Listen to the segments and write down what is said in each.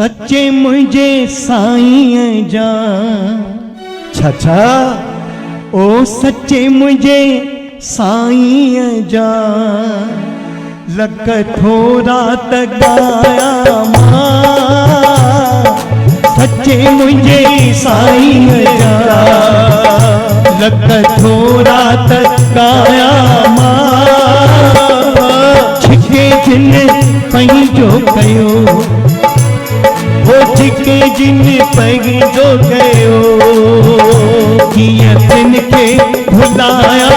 सच्चे मुझे साईं जा छछा ओ सच्चे मुझे साईं जा लख थोरा तगाया मां सच्चे मुझे साईं जा लख थोरा तगाया मां छिके जिन पंहिंजो कयो वो छिके जिन पंहिंजो कयो कीअं तिन खे भुलाया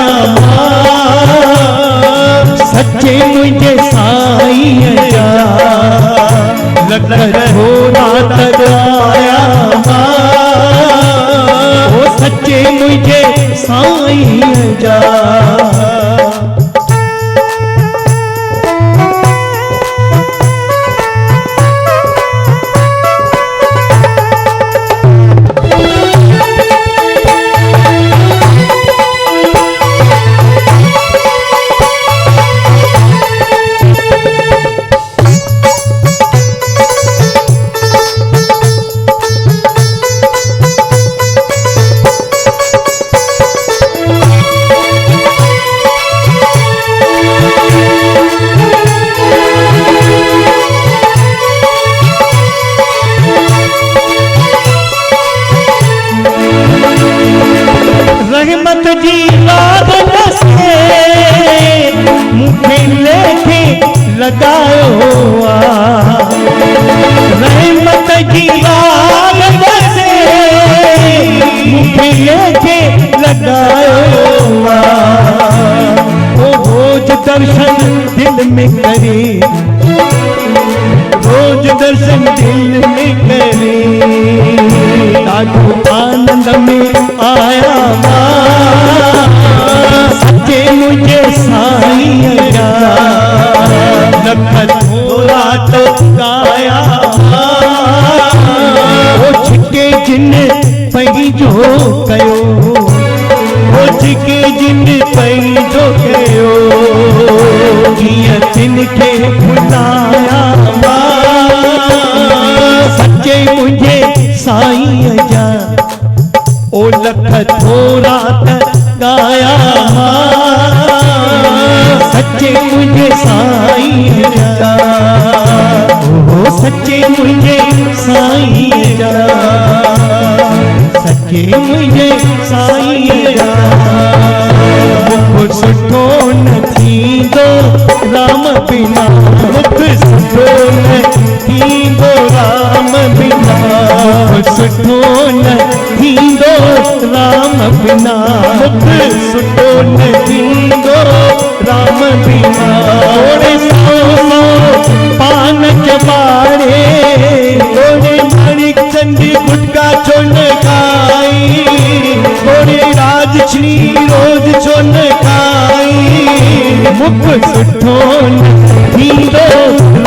सच्चे मुझे साईं जा लख थोरा तगाया वो सच्चे मुझे साईं जा रहमत जी लागत से मुझे लेके लगायो रहमत जी लागत से मुझे लेके लगायो वो रोज दर्शन दिल में करे रोज दर्शन दिल में करे ॾाढो आनंद में आया सच्चे मुझे साईं जा लख थोरा तगाया वो छिके जिन पंहिंजो कयो वो छिके जिन पंहिंजो कयो कीअं तिन खे भुलाया सच्चे मुझे साईं जा ओ लख थोरा तगाया सच्चे मुझे साईं जा ओ सच्चे मुझे साईं जा सच्चे मुझे साईं जा मुख सुठो न थींदो राम बिना मुख सुठो न थींदो राम बिना मुख सुठो न थींदो राम बिना मुख सुठो न थींदो राम बिना ओरे सो पान चबारे ओरे माणिक चंद गुटका छो न खाई ओरे राजश्री रोज छो न खाई मुख सुठो न थींदो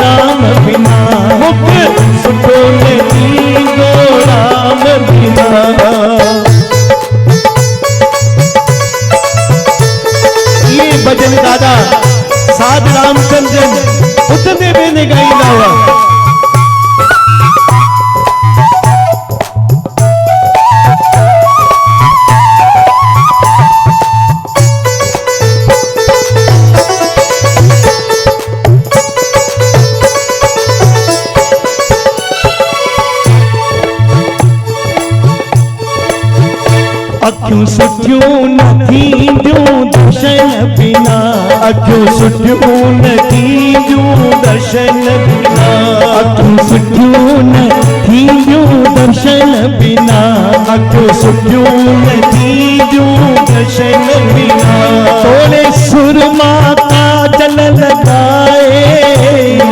राम बिना मुख सुठो न थींदो राम बिना ये भजन दादा साध रामचंद्र उतने मैंने गाईंदा हुआ अखियूं सुठियूं न थींदियूं दर्शन बिना अखियूं सुठियूं न थींदियूं दर्शन बिना अखियूं सुठियूं न थींदियूं दर्शन बिना अखियूं सुठियूं न थींदियूं दर्शन बिना थोड़े सुरमा काजल लगाए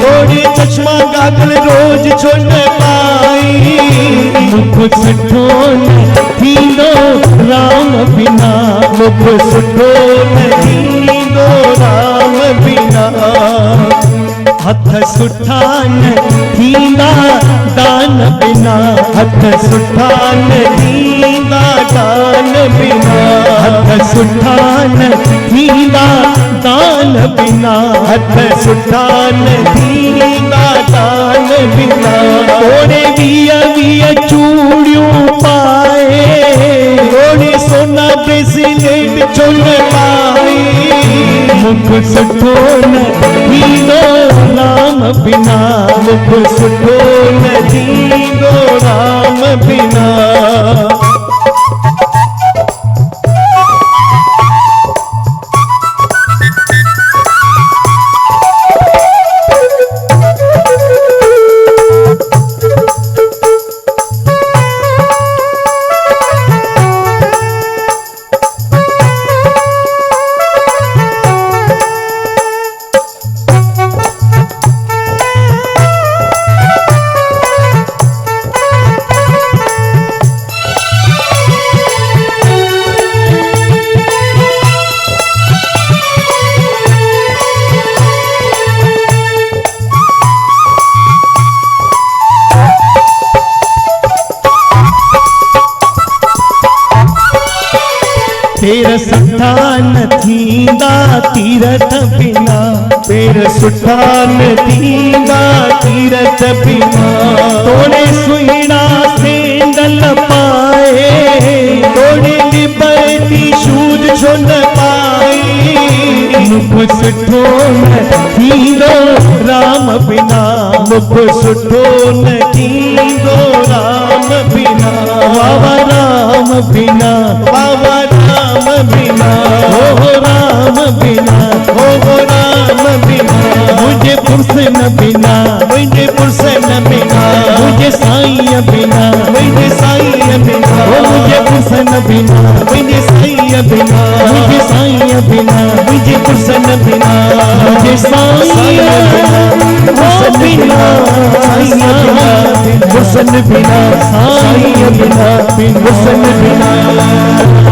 थोड़े चश्मा काजल रोज छो न पाई मुख सुठो न थींदो राम बिना मुख सुठो न थींदो राम बिना हथ सुठा न थींदा दान बिना हथ सुठा न थींदा दान बिना हथ सुठा न थींदा दान बिना, हथ सुठा न थींदा दान बिना। तोड़े वीह चूड़ियूं पाए, तोड़े सोना ब्रेसलेट चुन पाए, मुख सुठो न थींदो राम बिना, मुख सुठो न थींदो राम बिना। पेर सुठा न थींदा तीरथ बिना, पेर सुठा न थींदा तीरथ बिना। तोड़े सुहिणा सेंडल पाए, तोड़े लिबर्टी शूज छो न पाए, मुख सुठो न थींदो राम बिना, मुख सुठो न थींदो राम बिना। बाबा राम बिना, बाबा राम बिना, हो राम बिना, हो राम बिना। मुझे पुरुष न बिना, मुझे पुरुष न बिना, मुझे साईं बिना, मुझे साईं बिना। हो मुझे पुरुष न बिना, मुझे साईं बिना, मुझे साईं बिना, मुझे पुरुष न बिना, मुझे साईं बिना, पुरुष बिना, साईं बिना, पुरुष बिना, साईं बिना, पुरुष बिना।